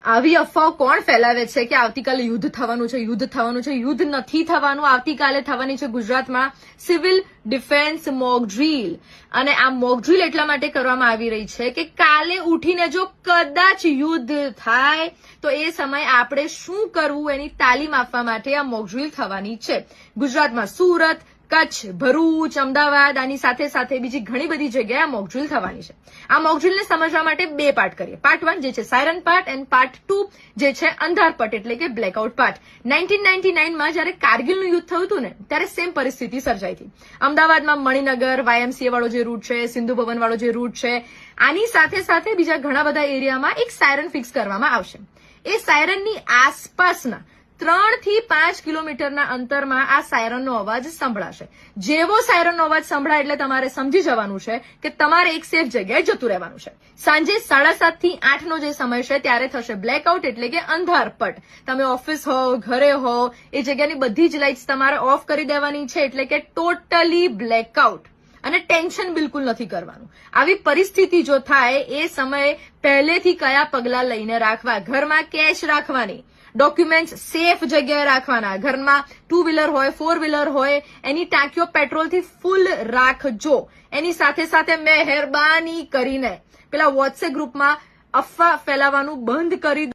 આવી અફવાઓ કોણ ફેલાવે છે કે આવતીકાલે યુદ્ધ થવાનું છે? યુદ્ધ નથી થવાનું. આવતીકાલે થવાની છે ગુજરાતમાં સિવિલ ડિફેન્સ મોક ડ્રીલ. અને આ મોક ડ્રીલ એટલા માટે કરવામાં આવી રહી છે કે કાલે ઉઠીને જો કદાચ યુદ્ધ થાય તો એ સમયે આપણે શું કરવું એની તાલીમ આપવા માટે આ મોક ડ્રીલ થવાની છે. ગુજરાતમાં સુરત, કચ્છ, ભરૂચ, અમદાવાદ આની સાથે સાથે બીજી ઘણી બધી જગ્યાએ આ મોક ડ્રીલ થવાની છે. આ મોક ડ્રીલને સમજવા માટે બે પાર્ટ કરીએ. પાર્ટ 1 જે છે સાયરન પાર્ટ એન્ડ પાર્ટ 2 જે છે અંધારપટ એટલે કે બ્લેકઆઉટ પાર્ટ. 1999માં જયારે કારગિલનું યુદ્ધ થયું હતું ને ત્યારે સેમ પરિસ્થિતિ સર્જાઈ હતી. અમદાવાદમાં મણિનગર, YMCA વાળો જે રૂટ છે, સિંધુ ભવન વાળો જે રૂટ છે, આની સાથે સાથે બીજા ઘણા બધા એરિયામાં એક સાયરન ફિક્સ કરવામાં આવશે. એ સાયરનની આસપાસના 3 થી 5 કિલોમીટરના અંતરમાં આ સાયરનનો અવાજ સંભળાશે. જેવો સાયરનનો અવાજ સંભળાય એટલે તમારે સમજી જવાનું છે કે તમારે એક સેફ જગ્યાએ જતું રહેવાનું છે. સાંજે 7:30 થી 8 નો જે સમય છે ત્યારે થશે બ્લેકઆઉટ એટલે કે અંધારપટ. તમે ઓફિસ હો, ઘરે હો, એ જગ્યાની બધી જ લાઇટ્સ તમારે ઓફ કરી દેવાની છે એટલે કે ટોટલી બ્લેકઆઉટ. અને ટેન્શન બિલકુલ નથી કરવાનું. આવી પરિસ્થિતિ જો થાય એ સમયે પહેલેથી કયા પગલા લઈને રાખવા? ઘરમાં કેશ રાખવાની, ડોક્યુમેન્ટ્સ સેફ જગ્યાએ રાખવાના, ઘરમાં 2 વ્હીલર હોય, 4 વ્હીલર હોય એની ટાંકીઓ પેટ્રોલથી ફૂલ રાખજો. એની સાથે સાથે મહેરબાની કરીને પેલા વોટ્સએપ ગ્રુપમાં અફવા ફેલાવવાનું બંધ કરી